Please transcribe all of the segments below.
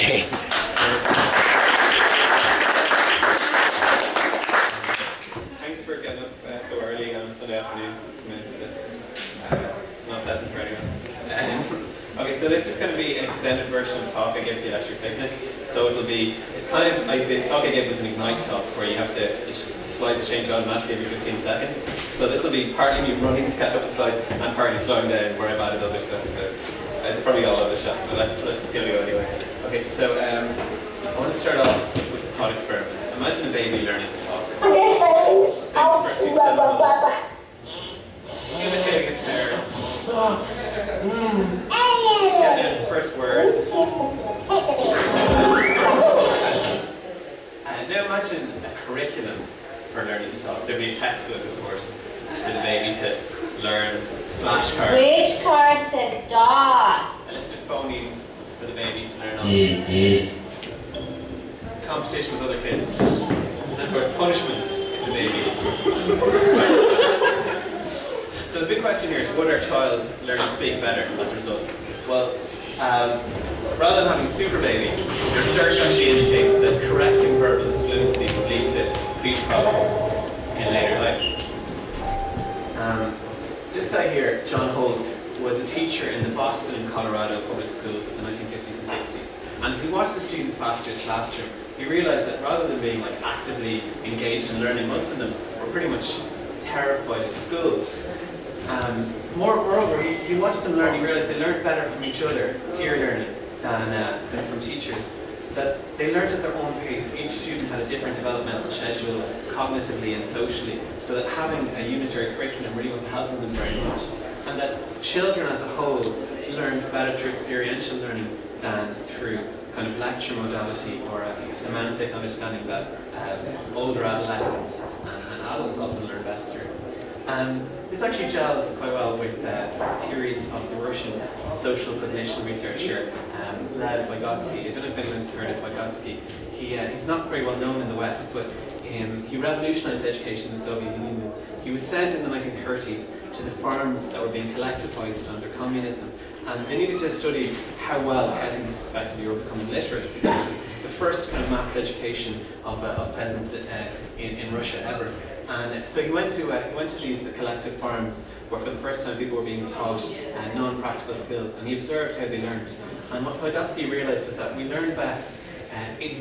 Okay. Thanks for getting up so early on a Sunday afternoon to come in for this. It's not pleasant for anyone. Okay, so this is going to be an extended version of the talk I gave at the lecture picnic. So it's kind of like the talk I gave was an Ignite talk where you have to, the slides change automatically every 15 seconds. So this will be partly me running to catch up with slides and partly slowing down where I've added other stuff. So it's probably all over the shop, but let's give it a go anyway. Okay, so I want to start off with a thought experiment. Imagine a baby learning to talk. Imitating its parents. Getting its first words. Now imagine a curriculum for learning to talk. There'd be a textbook, of course, for the baby to learn. Flashcards. Which card says dog? A list of phonemes for the baby to learn on. Competition with other kids. And of course, punishments if the baby. So the big question here is, would our child learn to speak better as a result? Well, rather than having super baby, research actually indicates that correcting verbal fluency would lead to speech problems in later life. This guy here, John Holt, was a teacher in the Boston and Colorado public schools of the 1950s and 60s. And as he watched the students pass through his classroom, he realized that rather than being like actively engaged in learning, most of them were pretty much terrified of school. Moreover, he watched them learn, he realized they learned better from each other, peer learning, than from teachers. That they learned at their own pace. Each student had a different developmental schedule, cognitively and socially, so that having a unitary curriculum really wasn't helping them very much. And that children as a whole learned better through experiential learning than through kind of lecture modality or a semantic understanding that older adolescents and adults often learn best through. This actually gels quite well with theories of the Russian social cognition researcher Lev Vygotsky. I don't know if anyone's heard of Vygotsky. He's not very well known in the West, but he revolutionized education in the Soviet Union. He was sent in the 1930s to the farms that were being collectivized under communism, and they needed to study how well peasants effectively were becoming literate, because it was the first kind of mass education of peasants in Russia ever. And so he went to these collective farms where for the first time people were being taught non-practical skills, and he observed how they learned. And what Vygotsky realized was that we learn best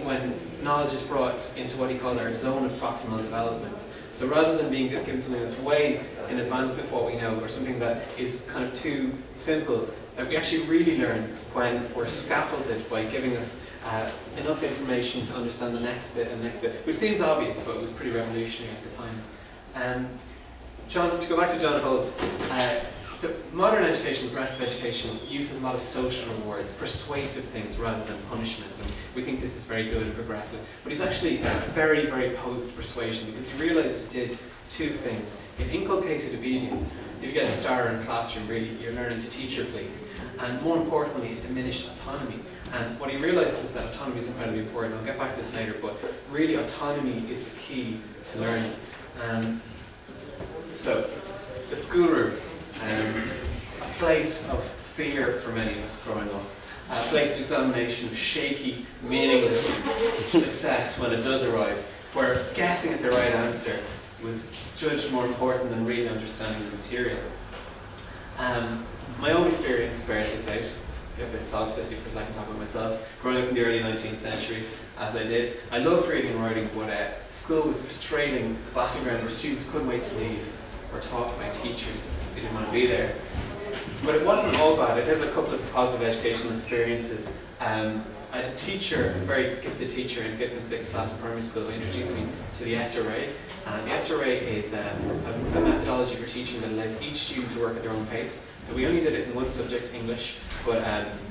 when knowledge is brought into what he called our zone of proximal development. So rather than being given something that's way in advance of what we know, or something that is kind of too simple, that we actually really learn when we're scaffolded by giving us enough information to understand the next bit and the next bit, which seems obvious, but it was pretty revolutionary at the time. To go back to John Holt, so modern education, progressive education, uses a lot of social rewards, persuasive things rather than punishment, and we think this is very good and progressive. But he's actually very, very opposed to persuasion, because he realized it did two things. It inculcated obedience, so if you get a star in a classroom, really you're learning to teacher please. And more importantly, it diminished autonomy. And what he realized was that autonomy is incredibly important. I'll get back to this later, but really autonomy is the key to learning. So, the schoolroom, a place of fear for many of us growing up. A place of examination, of shaky, meaningless success when it does arrive, where guessing at the right answer was judged more important than really understanding the material. My own experience bears this out. A bit solipsistic for a second, talking about myself. Growing up in the early 19th century, as I did, I loved reading and writing, but school was a frustrating battleground where students couldn't wait to leave, or taught by teachers who didn't want to be there. But it wasn't all bad. I did a couple of positive educational experiences. I had a teacher, a very gifted teacher in 5th and 6th class of primary school, who introduced me to the SRA. The SRA is a methodology for teaching that allows each student to work at their own pace. So we only did it in one subject, English, but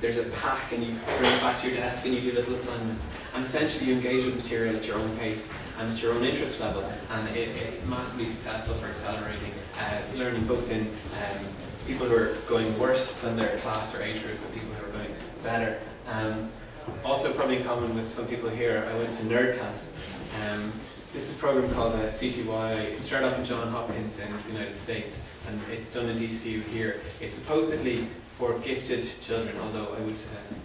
there's a pack and you bring it back to your desk and you do little assignments. And essentially you engage with material at your own pace and at your own interest level. And it's massively successful for accelerating learning, both in people who are going worse than their class or age group and people who are going better. Also probably in common with some people here, I went to NerdCamp. This is a program called CTY. It started off in Johns Hopkins in the United States, and it's done in DCU here. It's supposedly for gifted children, although I would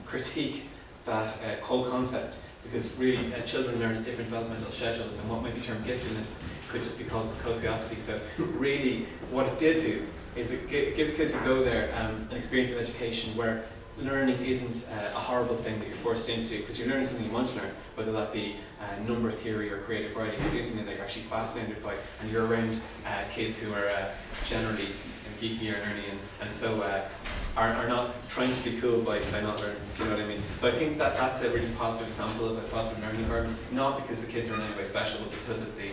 critique that whole concept, because really children learn at different developmental schedules, and what might be termed giftedness could just be called precociosity. So really what it did do is it gives kids who go there an experience of education where learning isn't a horrible thing that you're forced into, because you're learning something you want to learn, whether that be number theory or creative writing. You're doing something that you're actually fascinated by, and you're around kids who are generally geeky or nerdy, and so are not trying to be cool by not learning, if you know what I mean. So I think that that's a really positive example of a positive learning environment, not because the kids are in any way special, but because of the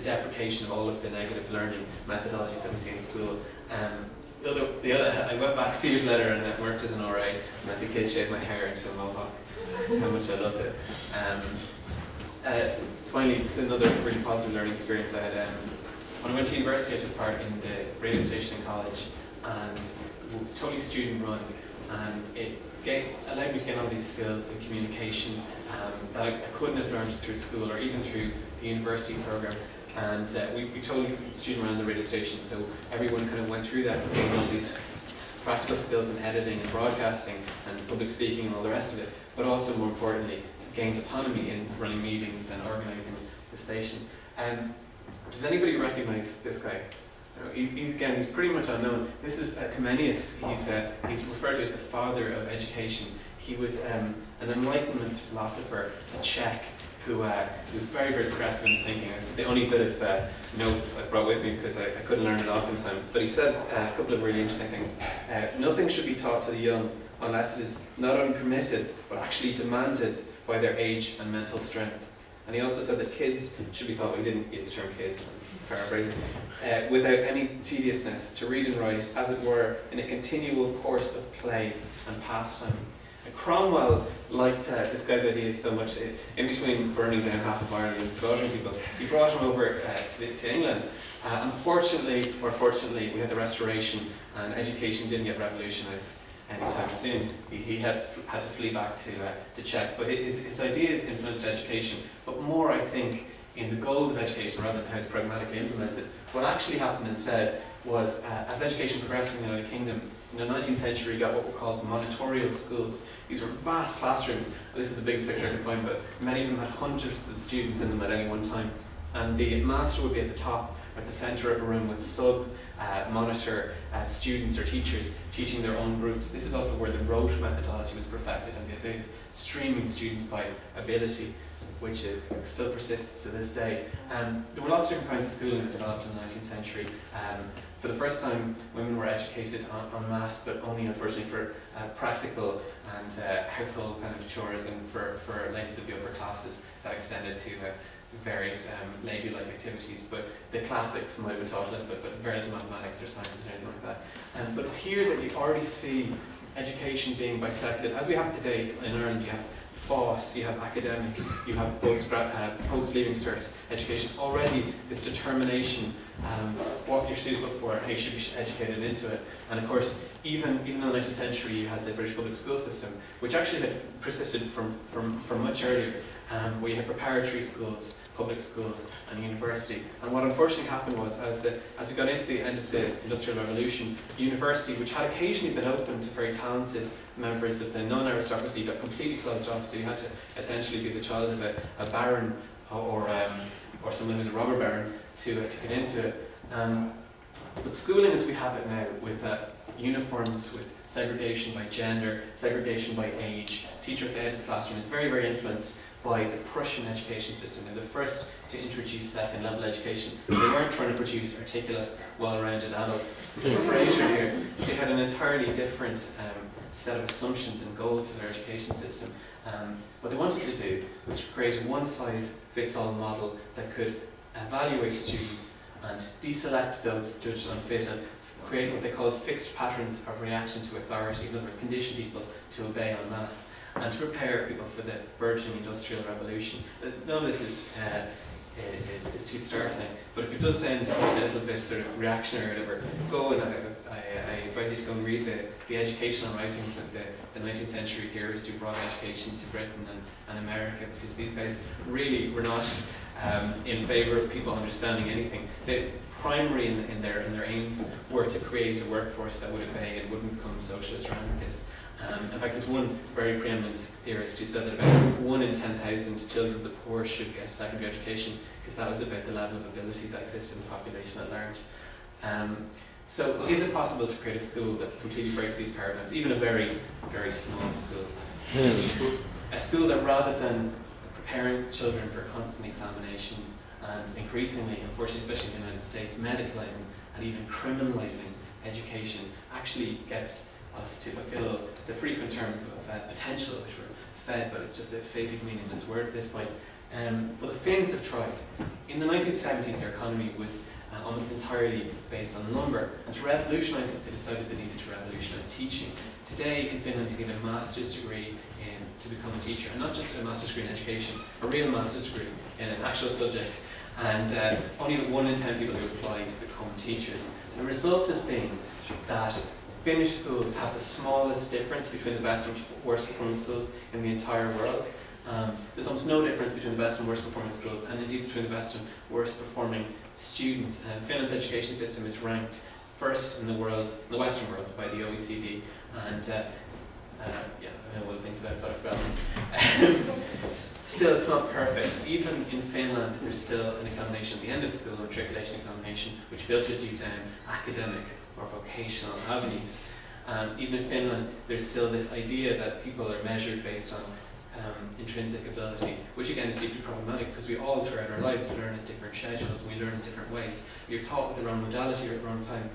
deprecation of all of the negative learning methodologies that we see in school. I went back a few years later and I worked as an RA, and let the kids shave my hair into a mohawk. That's how much I loved it. Finally, this is another really positive learning experience I had. When I went to university, I took part in the radio station in college, and it was totally student run, and it allowed me to gain all these skills in communication that I couldn't have learned through school or even through the university program. And we totally student ran the radio station, so everyone kind of went through that and gained all these practical skills in editing and broadcasting and public speaking and all the rest of it, but also more importantly gained autonomy in running meetings and organising the station. Does anybody recognise this guy? He's pretty much unknown. This is Comenius. He's referred to as the father of education. He was an Enlightenment philosopher, a Czech, who was very, very progressive in his thinking. It's the only bit of notes I brought with me because I couldn't learn it off in time. But he said a couple of really interesting things. Nothing should be taught to the young unless it is not only permitted, but actually demanded by their age and mental strength. And he also said that kids should be taught, well, he didn't use the term kids, I'm paraphrasing, without any tediousness, to read and write, as it were, in a continual course of play and pastime. Cromwell liked this guy's ideas so much. In between burning down half of Ireland and slaughtering people, he brought him over to England. Unfortunately, or fortunately, we had the Restoration, and education didn't get revolutionised anytime soon. He had to flee back to Czech. But his ideas influenced education, but more, I think, in the goals of education rather than how it's pragmatically implemented. What actually happened instead was, as education progressed in the United Kingdom, in the 19th century, you got what were called monitorial schools. These were vast classrooms, and this is the biggest picture I can find, but many of them had hundreds of students in them at any one time. And the master would be at the top, or at the centre of a room, with sub-monitor students or teachers teaching their own groups. This is also where the rote methodology was perfected, and the idea of streaming students by ability, which still persists to this day. There were lots of different kinds of schooling that developed in the 19th century. For the first time, women were educated en masse, but only unfortunately for practical and household kind of chores, and for ladies of the upper classes that extended to various ladylike activities. But the classics might have been taught a little bit, but very little mathematics or sciences or anything like that. But it's here that you already see education being bisected. As we have today in Ireland, you have FOSS, you have academic, you have post-leaving cert education. Already this determination what you're suitable for and how you should be educated into it. And of course, even in the 19th century, you had the British public school system, which actually had persisted from much earlier, where you had preparatory schools, public schools, and university. And what unfortunately happened was, as we got into the end of the Industrial Revolution, university, which had occasionally been open to very talented members of the non-aristocracy, got completely closed off. So you had to essentially be the child of a baron or someone who's a robber baron to get into it. But schooling as we have it now, with uniforms, with segregation by gender, segregation by age, teacher at the head of the classroom, is very, very influenced by the Prussian education system. They're the first to introduce second-level education. They weren't trying to produce articulate, well-rounded adults. Fraser here, they had an entirely different set of assumptions and goals for their education system. What they wanted to do was to create a one-size-fits-all model that could evaluate students and deselect those judged unfit and create what they called fixed patterns of reaction to authority. In other words, condition people to obey en masse, and to prepare people for the burgeoning industrial revolution. None of this is too startling, but if it does sound a little bit sort of reactionary or whatever, go and I advise you to go and read the educational writings of the 19th century theorists who brought education to Britain and America, because these guys really were not in favour of people understanding anything. The primary in their aims were to create a workforce that would obey and wouldn't become socialist or anarchist. In fact, there's one very preeminent theorist who said that about 1 in 10,000 children of the poor should get a secondary education, because that was about the level of ability that existed in the population at large. So is it possible to create a school that completely breaks these paradigms, even a very, very small school? A school that, rather than preparing children for constant examinations and increasingly, unfortunately, especially in the United States, medicalizing and even criminalizing education, actually gets us to fulfill the frequent term of potential, which we're fed, but it's just a fading, meaningless word at this point. But the Finns have tried. In the 1970s, their economy was almost entirely based on lumber, and to revolutionize it, they decided they needed to revolutionize teaching. Today in Finland, you need a master's degree to become a teacher, and not just a master's degree in education, a real master's degree in an actual subject. And only 1 in 10 people who apply become teachers. So the result has been that Finnish schools have the smallest difference between the best and worst performing schools in the entire world. There's almost no difference between the best and worst performing schools, and indeed between the best and worst performing students. Finland's education system is ranked first in the world, in the Western world, by the OECD, and yeah, I know what things about it, but I've forgotten. Still, it's not perfect. Even in Finland, there's still an examination at the end of school, a matriculation examination, which filters you down academic or vocational avenues. Even in Finland, there's still this idea that people are measured based on intrinsic ability, which again is deeply problematic, because we all throughout our lives learn at different schedules, and we learn in different ways. If you're taught with the wrong modality or at the wrong time,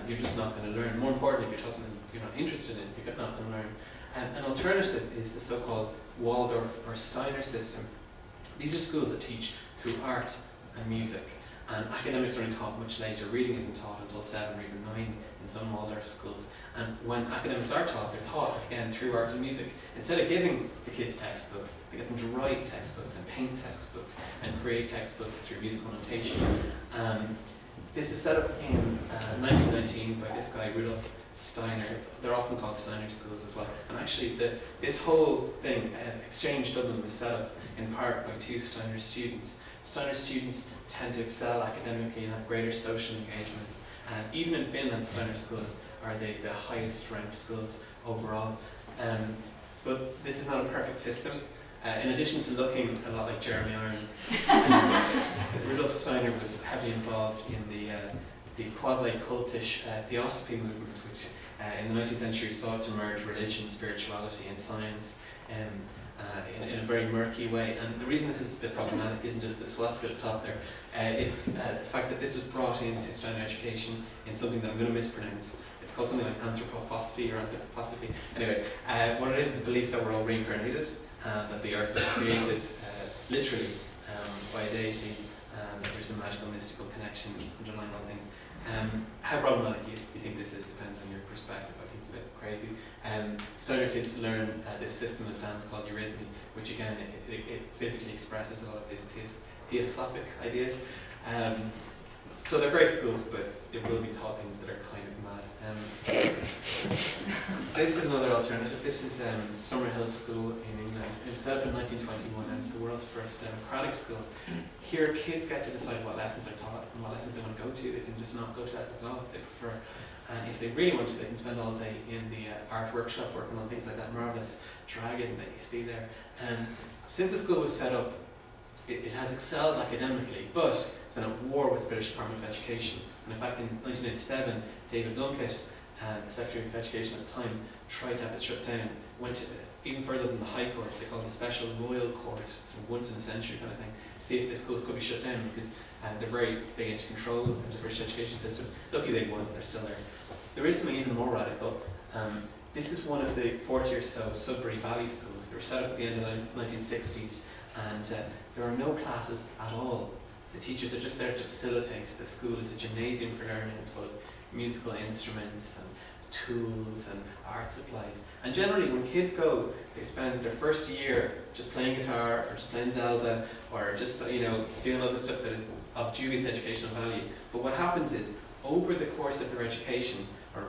you're just not going to learn. More importantly, if you're taught something you're not interested in, you're not going to learn. An alternative is the so-called Waldorf or Steiner system. These are schools that teach through art and music, and academics are only taught much later. Reading isn't taught until 7 or even 9 in some Waldorf schools. And when academics are taught, they're taught again through art and music. Instead of giving the kids textbooks, they get them to write textbooks and paint textbooks and create textbooks through musical notation. This was set up in 1919 by this guy, Rudolf Steiner. They're often called Steiner schools as well. And actually, this whole thing, Exchange Dublin, was set up in part by 2 Steiner students. Steiner students tend to excel academically and have greater social engagement. Even in Finland, Steiner schools are the highest ranked schools overall. But this is not a perfect system. In addition to looking a lot like Jeremy Irons, Rudolf Steiner was heavily involved in the quasi-cultish theosophy movement, which in the 19th century sought to merge religion, spirituality and science in a very murky way. And the reason this is a bit problematic isn't just the swastika at the top there, it's the fact that this was brought into Steiner education in something that I'm going to mispronounce. It's called something like anthropophosophy or anthroposophy. Anyway, what it is the belief that we're all reincarnated, that the earth was created literally by a deity, that there's a magical, mystical connection underlying all things. How problematic you think this is depends on your perspective. I think it's a bit crazy. Steiner kids learn this system of dance called eurythmy, which again, it physically expresses a lot of these theosophic ideas. So they're great schools, but they will be taught things that are kind of mad. This is another alternative. This is Summerhill School in England. It was set up in 1921, and it's the world's first democratic school. Here, kids get to decide what lessons are taught and what lessons they want to go to. They can just not go to lessons at all if they prefer. And if they really want to, they can spend all day in the art workshop working on things like that marvellous dragon that you see there. Since the school was set up, it has excelled academically, but it's been at war with the British Department of Education. And in fact, in 1987, David Lunkett, the Secretary of Education at the time, tried to have it shut down, went even further than the High Court. They called it the Special Royal Court, sort of once in a century kind of thing, to see if the school could be shut down, because they're very big into control of the British education system. Luckily they won, they're still there. There is something even more radical. This is one of the 40 or so Sudbury Valley schools. They were set up at the end of the 1960s, and there are no classes at all. The teachers are just there to facilitate. The school is a gymnasium for learning. It's full of musical instruments and tools and art supplies. And generally when kids go, they spend their first year just playing guitar or just playing Zelda or just doing all the stuff that is of dubious educational value. But what happens is, over the course of their education, or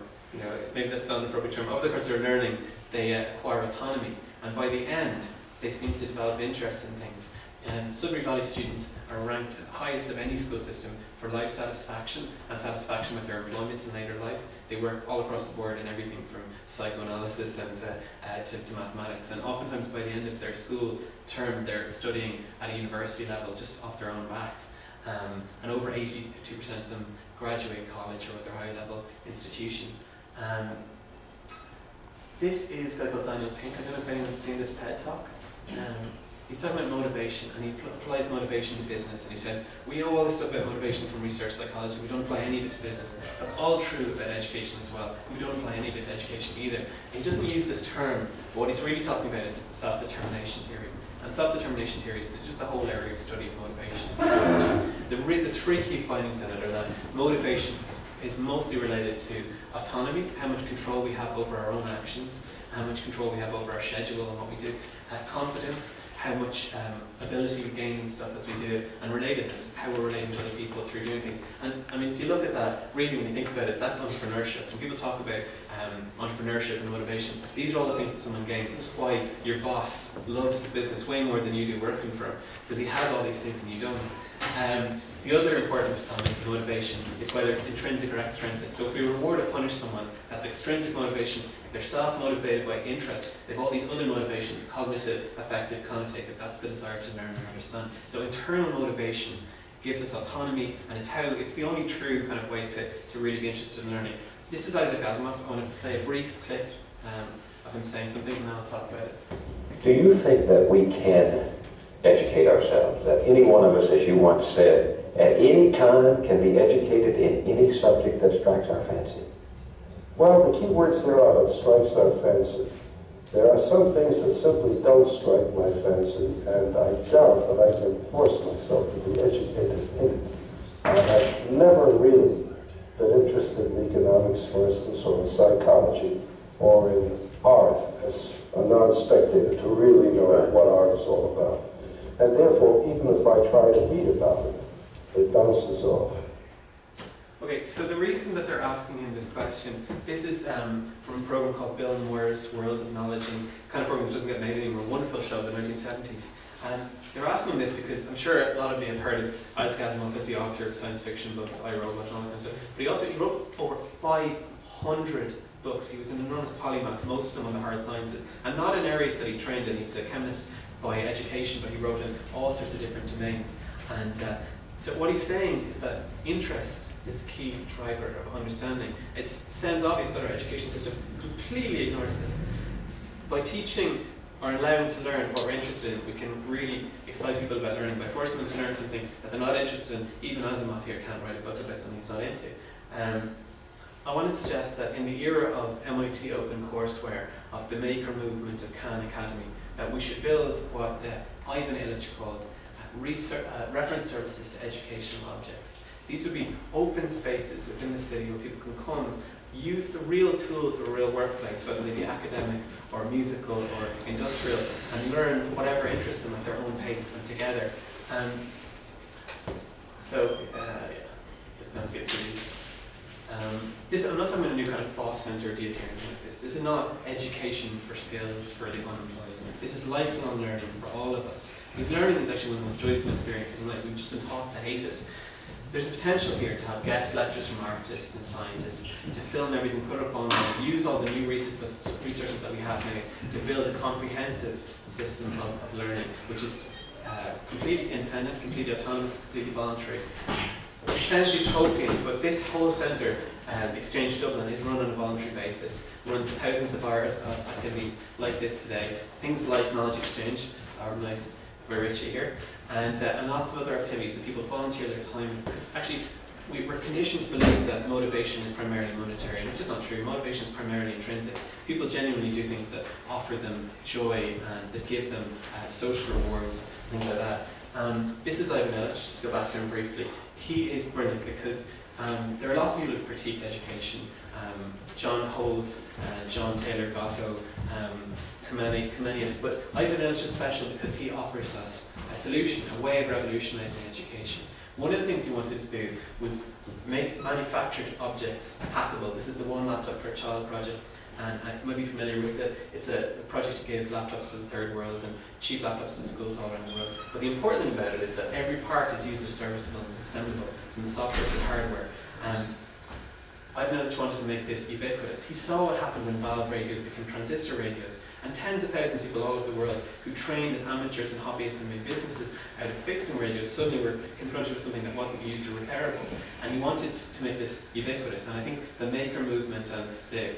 maybe that's not an appropriate term, over the course of their learning, they acquire autonomy, and by the end they seem to develop interests in things. Sudbury Valley students are ranked highest of any school system for life satisfaction and satisfaction with their employment in later life. They work all across the board in everything from psychoanalysis and to mathematics, and oftentimes by the end of their school term they're studying at a university level just off their own backs, and over 82% of them graduate college or other high level institution. This is a guy called Daniel Pink. I don't know if anyone's seen this TED Talk. He's talking about motivation, and he applies motivation to business, and he says, we know all this stuff about motivation from research psychology, we don't apply any of it to business. That's all true about education as well. We don't apply any of it to education either. And he doesn't use this term, but what he's really talking about is self-determination theory. And self-determination theory is just the whole area of study of motivation in psychology. The three key findings in it are that motivation is mostly related to autonomy, how much control we have over our own actions, how much control we have over our schedule and what we do, competence, how much ability we gain and stuff as we do it, and relatedness, how we're relating to other people through doing things. And I mean, if you look at that, really when you think about it, that's entrepreneurship. When people talk about entrepreneurship and motivation, these are all the things that someone gains. This is why your boss loves his business way more than you do working for him, because he has all these things and you don't. The other important element of motivation is whether it's intrinsic or extrinsic. So if we reward or punish someone, that's extrinsic motivation. If they're self-motivated by interest, they have all these other motivations, cognitive, affective, connotative. That's the desire to learn and understand. So internal motivation gives us autonomy, and it's the only true kind of way to really be interested in learning. This is Isaac Asimov. I want to play a brief clip of him saying something, and then I'll talk about it. Do you think that we can educate ourselves? That any one of us, as you once said, at any time can be educated in any subject that strikes our fancy? Well, the key words there are that strikes our fancy. There are some things that simply don't strike my fancy, and I doubt that I can force myself to be educated in it. I've never really been interested in economics, for instance, or in psychology, or in art as a non-spectator to really know what art is all about. And therefore, even if I try to read about it, it bounces off. Okay, so the reason that they're asking him this question, this is from a program called Bill Moore's World of Knowledge, and kind of program that doesn't get made anymore, a wonderful show in the 1970s. And they're asking him this because I'm sure a lot of you have heard of Isaac Asimov as the author of science fiction books, I Robot, and all that kind of stuff. But he wrote over 500 books. He was an enormous polymath, most of them on the hard sciences, and not in areas that he trained in. He was a chemist by education, but he wrote in all sorts of different domains. And so what he's saying is that interest is a key driver of understanding. It sounds obvious, but our education system completely ignores this. By teaching or allowing to learn what we're interested in, we can really excite people about learning. By forcing them to learn something that they're not interested in, even Asimov here can't write a book about something he's not into. I want to suggest that in the era of MIT OpenCourseWare, of the maker movement of Khan Academy, that we should build what Ivan Illich called reference services to educational objects. These would be open spaces within the city where people can come, use the real tools of a real workplace, whether they be academic or musical or industrial, and learn whatever interests them at their own pace and together. Just going to skip through these. I'm not talking about a new kind of thought centre or deity or anything like this. This is not education for skills for the unemployed. This is lifelong learning for all of us. Because learning is actually one of the most joyful experiences in life. We've just been taught to hate it. There's a potential here to have guest lectures from artists and scientists, to film everything, put up online, use all the new resources that we have now to build a comprehensive system of learning, which is completely independent, completely autonomous, completely voluntary. It sounds utopian, but this whole centre, Exchange Dublin, is run on a voluntary basis, runs thousands of hours of activities like this today. Things like knowledge exchange, organised by Richie here, and lots of other activities that people volunteer their time, because actually we're conditioned to believe that motivation is primarily monetary, and it's just not true. Motivation is primarily intrinsic. People genuinely do things that offer them joy and that give them social rewards, things like that. This is Ivan Illich, just to go back to him briefly. He is brilliant because there are lots of people who've critiqued education. John Holt, John Taylor Gatto, Comenius, but Ivan Illich is special because he offers us a solution, a way of revolutionising education. One of the things he wanted to do was make manufactured objects hackable. This is the One Laptop for a Child project. And you might be familiar with it. It's a project to give laptops to the third world and cheap laptops to schools all around the world. But the important thing about it is that every part is user serviceable and is assemblable, from the software to the hardware. Ivan wanted to make this ubiquitous. He saw what happened when valve radios became transistor radios, and tens of thousands of people all over the world who trained as amateurs and hobbyists and made businesses out of fixing radios suddenly were confronted with something that wasn't user repairable. And he wanted to make this ubiquitous, and I think the maker movement and the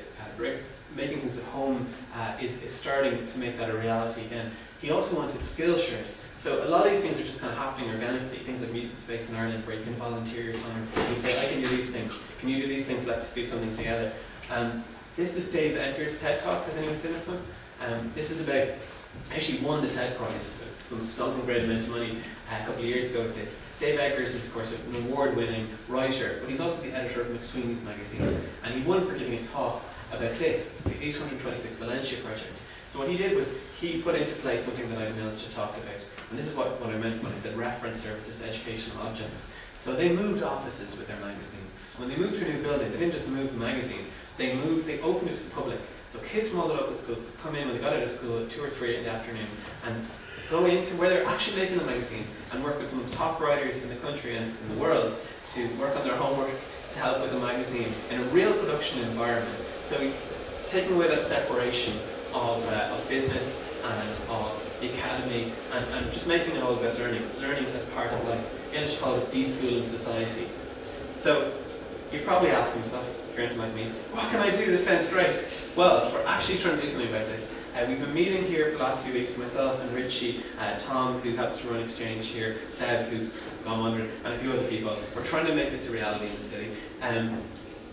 making things at home is starting to make that a reality again. He also wanted skill shares. So a lot of these things are just kind of happening organically, things like Mutant Space in Ireland where you can volunteer your time. You can say, I can do these things. Can you do these things? Let's do something together. This is Dave Edgar's TED Talk. Has anyone seen this one? This is about, actually won the TED Prize, some stunning great amount of money a couple of years ago with this. Dave Eggers is, of course, an award-winning writer, but he's also the editor of McSweeney's magazine. And he won for giving a talk about this. It's the 826 Valencia project. So what he did was he put into place something that I've noticed you talked about. And this is what I meant when I said reference services to educational objects. So they moved offices with their magazine. When they moved to a new building, they didn't just move the magazine, they opened it to the public. So kids from all the local schools could come in when they got out of school at 2 or 3 in the afternoon and go into where they're actually making the magazine and work with some of the top writers in the country and in the world to work on their homework, to help with the magazine in a real production environment. So he's taking away that separation of business and of the academy and just making it all about learning as part of life. Again, it's called deschooling society. So you're probably asking yourself, if you're anything like me, what can I do? This sounds great. Well, we're actually trying to do something about this. We've been meeting here for the last few weeks, myself and Richie, Tom, who helps to run Exchange here, Seb, who's gone wandering, and a few other people. We're trying to make this a reality in the city.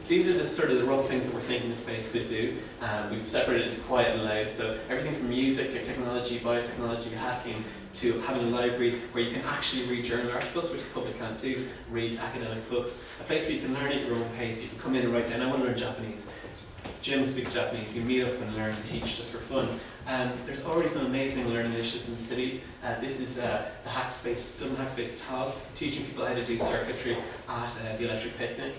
These are the sort of the rough things that we're thinking the space could do. We've separated it into quiet and loud, so everything from music to technology, biotechnology, hacking, to having a library where you can actually read journal articles, which the public can't do, read academic books, a place where you can learn at your own pace. You can come in and write down, I want to learn Japanese. Jim speaks Japanese, you meet up and learn and teach just for fun. There's already some amazing learning initiatives in the city. This is the Hackspace, Dublin Hackspace Tab, teaching people how to do circuitry at the Electric Picnic.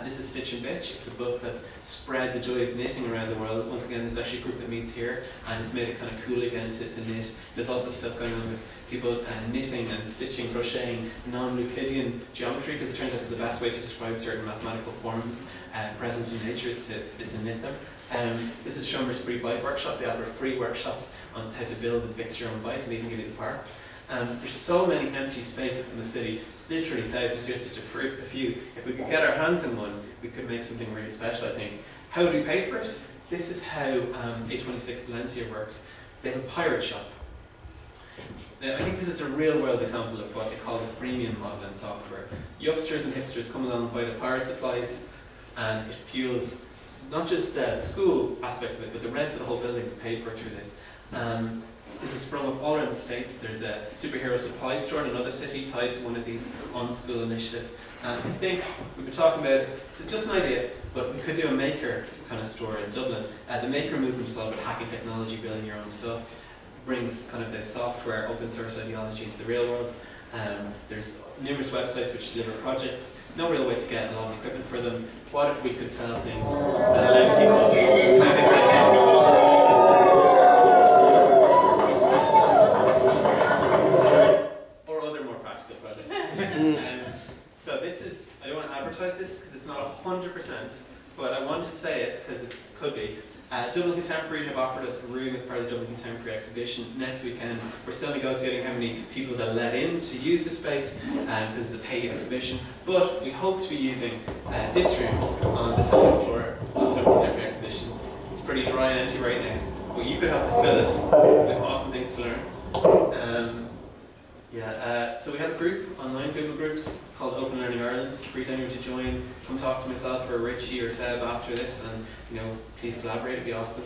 This is Stitch and Bitch. It's a book that's spread the joy of knitting around the world. Once again, there's actually a group that meets here, and it's made it kind of cool again to knit. There's also stuff going on with people knitting and stitching, crocheting, non-Euclidean geometry, because it turns out that the best way to describe certain mathematical forms present in nature is to knit them. This is Schomburg's free bike workshop. They offer free workshops on how to build and fix your own bike, and they even give you the parts. There's so many empty spaces in the city, literally thousands, just a few. If we could get our hands in one, we could make something really special, I think. How do we pay for it? This is how 826 Valencia works. They have a pirate shop. Now, I think this is a real-world example of what they call the freemium model in software. Youngsters and hipsters come along and buy the pirate supplies, and it fuels not just the school aspect of it, but the rent for the whole building is paid for through this. This is sprung up all around the States. There's a superhero supply store in another city tied to one of these on-school initiatives. And I think we've been talking about, it's just an idea, but we could do a maker kind of store in Dublin. The maker movement is all about hacking technology, building your own stuff. Brings kind of this software, open source ideology into the real world. There's numerous websites which deliver projects. No real way to get a lot of equipment for them. What if we could sell things and allow people to do things like this? So this is, I don't want to advertise this because it's not 100%, but I want to say it because it could be. Dublin Contemporary have offered us a room as part of the Dublin Contemporary exhibition next weekend. We're still negotiating how many people they'll let in to use the space because it's a paid exhibition, but we hope to be using this room on the second floor of the Dublin Contemporary exhibition. It's pretty dry and empty right now, but you could help to fill it with awesome things to learn. So we have a group, online Google groups called Open Learning Ireland. Free to anyone to join. Come talk to myself or Richie or Seb after this, and please collaborate. It'd be awesome.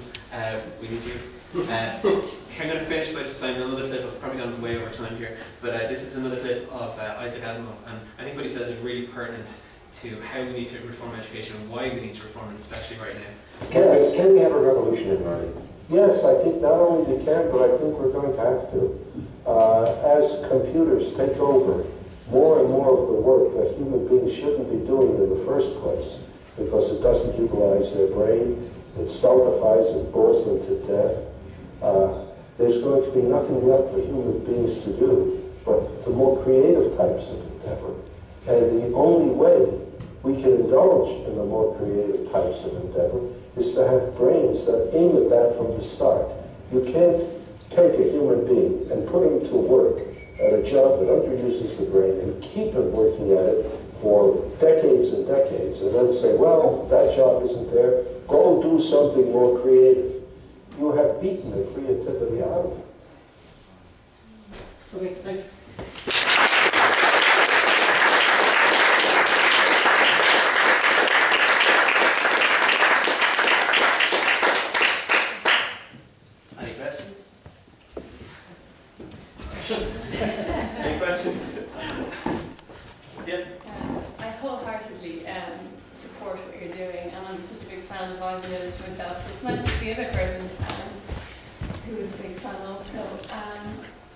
We need you. I'm going to finish by just playing another clip. I've probably gone way over time here, but this is another clip of Isaac Asimov, and I think what he says is really pertinent to how we need to reform education and why we need to reform it, especially right now. Can we have a revolution in learning? Yes, I think not only we can, but I think we're going to have to. As computers take over more and more of the work that human beings shouldn't be doing in the first place, because it doesn't utilize their brain, It stultifies, it bores them to death. There's going to be nothing left for human beings to do but the more creative types of endeavor. And the only way we can indulge in the more creative types of endeavor is to have brains that aim at that from the start. You can't take a human being and put him to work at a job that underuses the brain and keep him working at it for decades and decades, and then say, well, that job isn't there, go do something more creative. You have beaten the creativity out of it. Okay, nice. Any questions? Any questions? Yeah. I wholeheartedly support what you're doing, and I'm such a big fan of I've noticed myself, so it's nice to see another person who is a big fan also.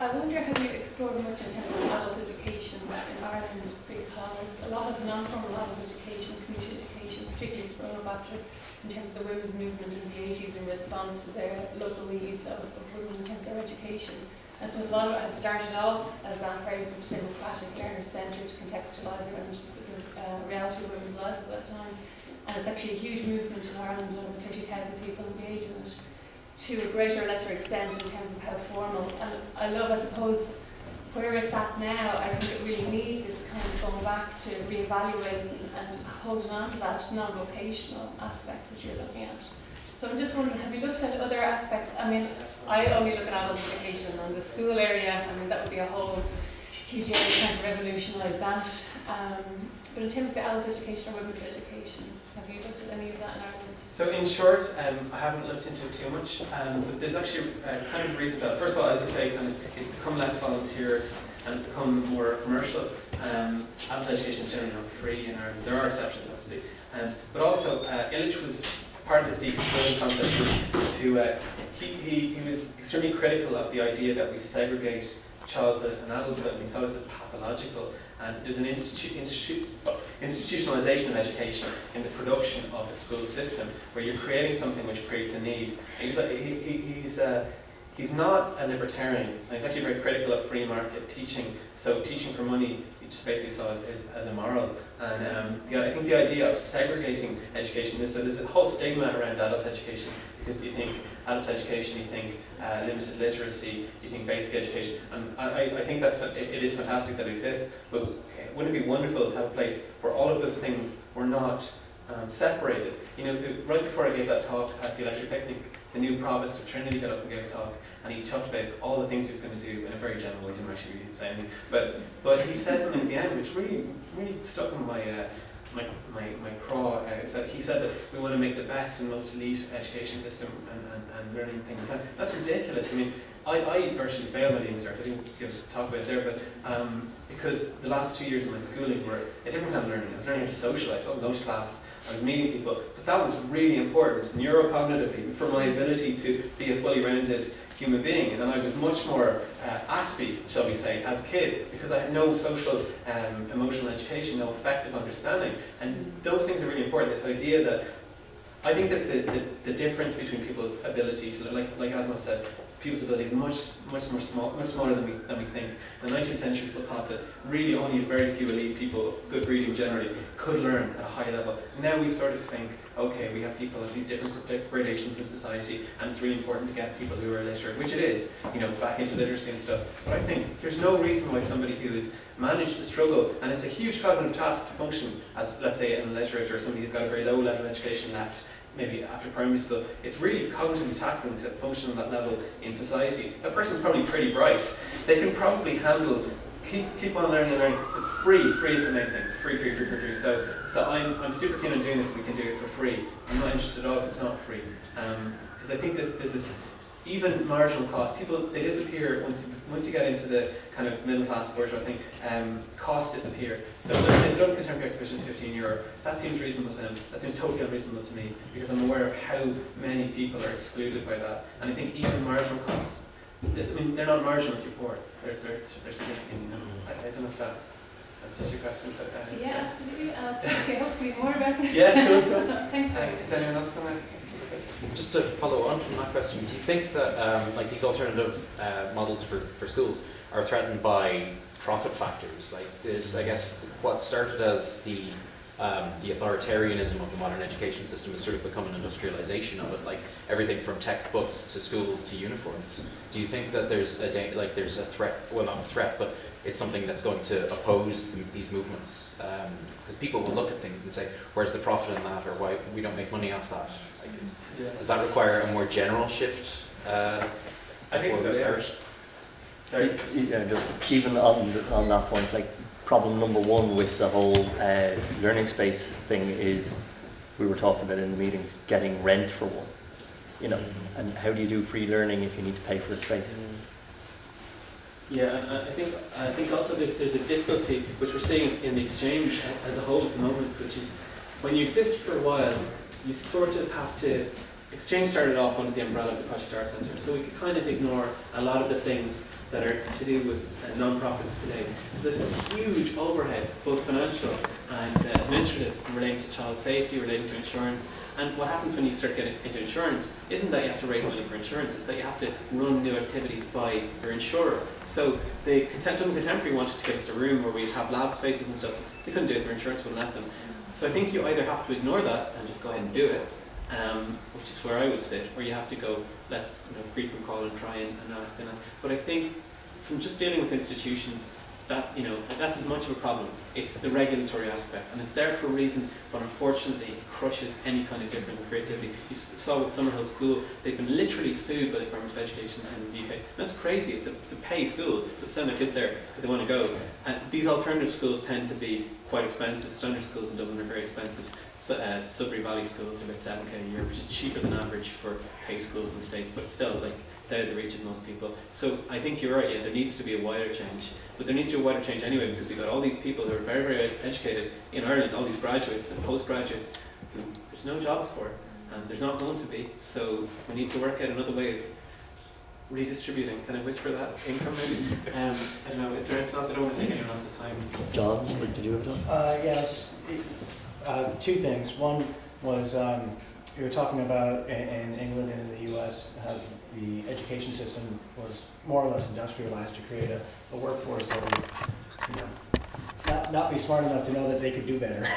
I wonder, have you explored much in terms of adult education in Ireland, because a lot of non-formal adult education, community education, particularly sprung up after in terms of the women's movement in the 80s in response to their local needs of women in terms of their education. I suppose a lot of it had started off as that very much democratic, learner-centred, contextualised around the reality of women's lives at that time. And it's actually a huge movement in Ireland, over 30,000 people engaged in it, to a greater or lesser extent in terms of how formal. And I love, I suppose, where it's at now, I think it really needs is kind of going back to reevaluating and holding on to that non-vocational aspect which you're looking at. So I'm just wondering, have you looked at other aspects? I mean, I only look at adult education and the school area. I mean, that would be a whole huge area trying to revolutionise that. But in terms of the adult education or women's education, have you looked at any of that in Ireland? So in short, I haven't looked into it too much, but there's actually kind of a reason for that. First of all, as you say, it's become less volunteerist and it's become more commercial. Adult education is generally not free in Ireland. There are exceptions, obviously. But also, Illich was part of this deschooling concept. He was extremely critical of the idea that we segregate childhood and adulthood, and he saw this as pathological. And there's an institutionalization of education in the production of the school system, where you're creating something which creates a need. He's not a libertarian, and he's actually very critical of free market teaching. So teaching for money, he just basically saw as immoral. And I think the idea of segregating education is, so there's a whole stigma around adult education, because you think adult education, you think limited literacy, you think basic education. And I think it is fantastic that it exists, but wouldn't it be wonderful to have a place where all of those things were not separated? You know, right before I gave that talk at the electric picnic, the new provost of Trinity got up and gave a talk, and he talked about all the things he was going to do in a very general way. He didn't actually really say anything, but he said something at the end which really stuck in my craw. He said that we want to make the best and most elite education system and learning thing we can. That's ridiculous. I mean, I virtually failed my Leaving Cert. I didn't give a talk about it there, but because the last 2 years of my schooling were a different kind of learning. I was learning how to socialise. I wasn't going to class. I was meeting people, but that was really important neurocognitively for my ability to be a fully rounded human being. And then I was much more aspy, shall we say, as a kid, because I had no social, emotional education, no effective understanding. And those things are really important. This idea that I think that the difference between people's ability to learn, like Asma said, people's ability is much smaller than we think. In the 19th century, people thought that really only very few elite people, good reading generally, could learn at a high level. Now we sort of think, okay, we have people of these different gradations in society, and it's really important to get people who are illiterate, which it is, you know, back into literacy and stuff. But I think there's no reason why somebody who has managed to struggle, and it's a huge cognitive task to function as, let's say, an illiterate or somebody who's got a very low level of education left, maybe after primary school, it's really cognitively taxing to function on that level in society. That person's probably pretty bright. They can probably handle, keep on learning and learning, but free is the main thing. Free. So I'm super keen on doing this. We can do it for free. I'm not interested at all if it's not free, because I think there's this even marginal cost. People, they disappear once you get into the kind of middle class bourgeois thing. Costs disappear. So let's say the Dublin Contemporary Exhibition is €15. That seems reasonable to them. That seems totally unreasonable to me, because I'm aware of how many people are excluded by that. And I think even marginal costs, I mean, they're not marginal if you're poor. They're significant. You know, I don't know if that answers your question. So, yeah, absolutely. I'll talk to you hopefully more about this. Yeah, cool. Thanks very much. Does anyone else want to ask you? Just to follow on from that question, do you think that like these alternative models for schools are threatened by profit factors? Like this, I guess, what started as the authoritarianism of the modern education system has sort of become an industrialization of it, like everything from textbooks to schools to uniforms. Do you think that there's a threat? Well, not a threat, but it's something that's going to oppose these movements? Because people will look at things and say, "Where's the profit in that?" or "Why we don't make money off that?" Like, does that require a more general shift? I think so. Yeah. Sorry. Yeah, just even on that point, like problem number one with the whole learning space thing is, we were talking about in the meetings, getting rent for one. You know, and how do you do free learning if you need to pay for a space? Yeah, I think also there's a difficulty which we're seeing in the exchange as a whole at the moment, which is when you exist for a while, you sort of have to. Exchange started off under the umbrella of the Project Art Centre, so we could kind of ignore a lot of the things that are to do with non-profits today. So there's this huge overhead, both financial and administrative, relating to child safety, relating to insurance. And what happens when you start getting into insurance isn't that you have to raise money for insurance, it's that you have to run new activities by your insurer. So the Dublin Contemporary wanted to give us a room where we'd have lab spaces and stuff. They couldn't do it, their insurance wouldn't let them. So I think you either have to ignore that and just go ahead and do it, which is where I would sit, or you have to go, let's creep and crawl and try and ask and ask. But I think from just dealing with institutions, that that's as much of a problem. It's the regulatory aspect, and it's there for a reason, but unfortunately it crushes any kind of difference in creativity. You saw with Summerhill School, they've been literally sued by the Department of Education in the UK. And that's crazy, it's a pay school, but send their kids there because they want to go. And these alternative schools tend to be quite expensive. Standard schools in Dublin are very expensive. Sudbury Valley schools are about $7,000 a year, which is cheaper than average for pay schools in the States, but still, like, it's out of the reach of most people. So I think you're right, yeah, there needs to be a wider change. But there needs to be a wider change anyway, because you've got all these people who are very, very educated in Ireland, all these graduates and postgraduates who there's no jobs for, and there's not going to be. So we need to work out another way of redistributing. Can I whisper that income maybe? I don't know, is there anything else? I don't want to take anyone else's time. John, did you have done? Yeah, just, two things. One was you were talking about in England and in the US how the education system was more or less industrialized to create a workforce that would not be smart enough to know that they could do better,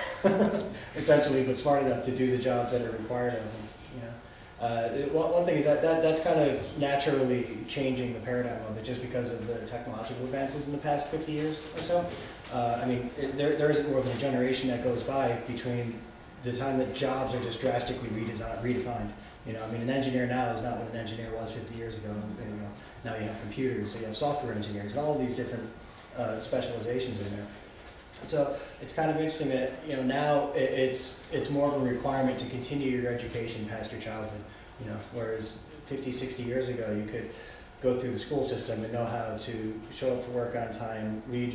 essentially, but smart enough to do the jobs that are required of them. One thing is that's kind of naturally changing the paradigm of it, just because of the technological advances in the past 50 years or so. I mean, there isn't more than a generation that goes by between the time that jobs are just drastically redefined. I mean, an engineer now is not what an engineer was 50 years ago. Now you have computers, so you have software engineers, and all of these different specializations in there. So it's kind of interesting that now it's more of a requirement to continue your education past your childhood. Whereas 50, 60 years ago, you could go through the school system and know how to show up for work on time, read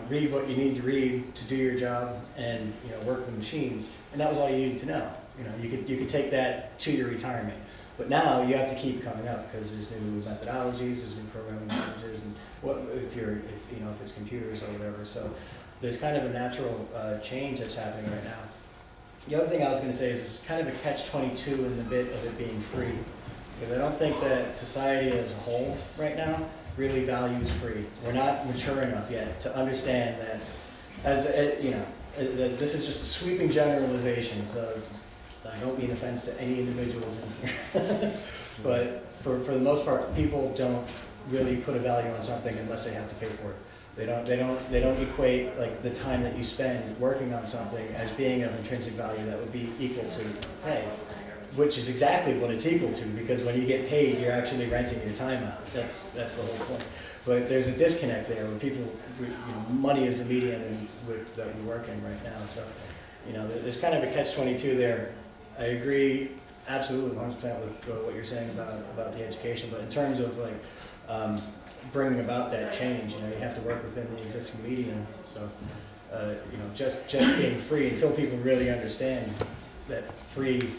read what you need to read to do your job, and work with machines, and that was all you needed to know. You could take that to your retirement. But now you have to keep coming up because there's new methodologies, there's new programming languages, and if it's computers or whatever. So there's kind of a natural change that's happening right now. The other thing I was going to say is it's kind of a catch-22 in the bit of it being free, because I don't think that society as a whole right now really values free. We're not mature enough yet to understand that, this is just a sweeping generalization. So I don't mean offense to any individuals in here, but for the most part, people don't really put a value on something unless they have to pay for it. They don't equate like the time that you spend working on something as being of intrinsic value that would be equal to pay, which is exactly what it's equal to, because when you get paid, you're actually renting your time out. That's the whole point. But there's a disconnect there where people, money is the medium that we work in right now. So, there's kind of a catch-22 there. I agree absolutely 100% with what you're saying about the education, but in terms of bringing about that change, you have to work within the existing medium. So, just being free, until people really understand that free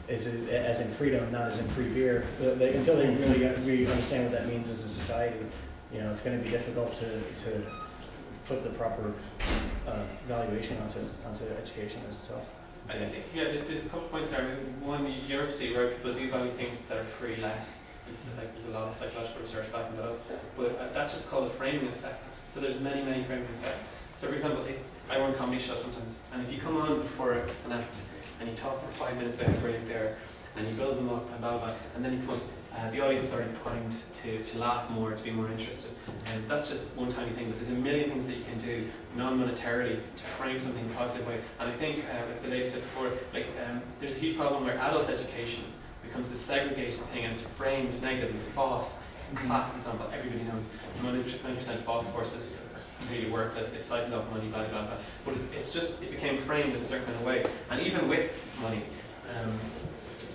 is as in freedom, not as in free beer. Until they really understand what that means as a society, it's going to be difficult to put the proper valuation onto education as itself. I think, yeah, there's a couple of points there. I mean, one, you ever see where people do value things that are free less. It's like there's a lot of psychological research backing that up. But that's just called a framing effect. So there's many, many framing effects. So for example, if I run comedy shows sometimes, and if you come on before an act and you talk for 5 minutes about how brilliant they are, and you build them up and blah blah, and then you come on, the audience is already primed to laugh more, to be more interested. And that's just one tiny thing, but there's a million things that you can do non-monetarily to frame something in a positive way. And I think, like the lady said before, like there's a huge problem where adult education becomes this segregated thing, and it's framed negatively. FOSS, it's a classic example, everybody knows. 90% FOSS courses really worthless, they siphoned off money, blah blah blah. But it became framed in a certain kind of way. And even with money,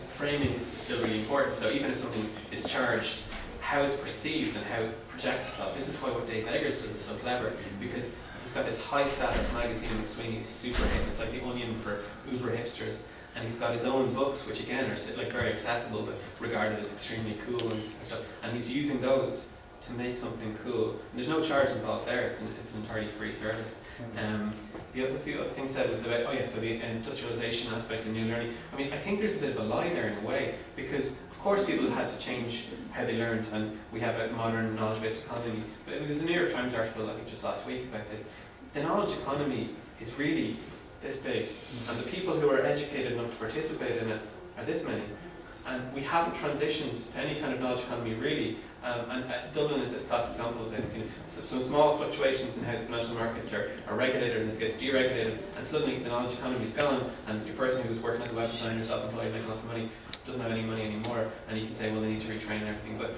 framing is still really important. So even if something is charged, how it's perceived and how it projects itself. This is why what Dave Eggers does is so clever, because he's got this high status magazine, McSweeney's super hip. It's like the Onion for uber hipsters. And he's got his own books, which again are like very accessible, but regarded as extremely cool and stuff. And he's using those to make something cool. And there's no charge involved there. It's an entirely free service. The other thing said was about, so the industrialization aspect of new learning. I mean, I think there's a bit of a lie there in a way, because of course people had to change how they learned, and we have a modern knowledge-based economy. But there's a New York Times article, I think just last week, about this. The knowledge economy is really this big, and the people who are educated enough to participate in it are this many. And we haven't transitioned to any kind of knowledge economy really. And Dublin is a classic example of this. You know, some small fluctuations in how the financial markets are regulated, in this case deregulated, and suddenly the knowledge economy is gone, and your person who's working as a web designer, self-employed, making lots of money, doesn't have any money anymore, and you can say, well, they need to retrain and everything. But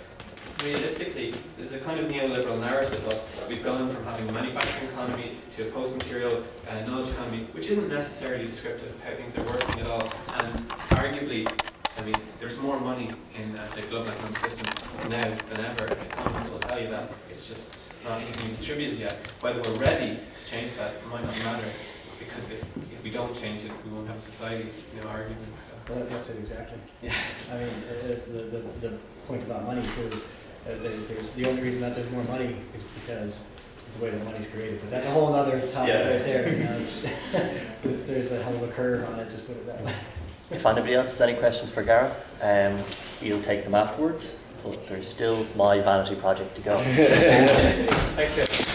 realistically, there's a kind of neoliberal narrative of we've gone from having a manufacturing economy to a post-material knowledge economy, which isn't necessarily descriptive of how things are working at all. And arguably, I mean, there's more money in the global economic system now than ever. Economists will tell you that. It's just not evenly distributed yet. Whether we're ready to change that might not matter, because if we don't change it, we won't have a society, arguing. So. Well, that's it exactly. Yeah. I mean, the point about money too is there's the only reason that there's more money is because of the way the money's created. But that's a whole other topic right there. There's a hell of a curve on it. Just put it that way. If anybody else has any questions for Gareth, he'll take them afterwards. But there's still my vanity project to go. Thanks, guys.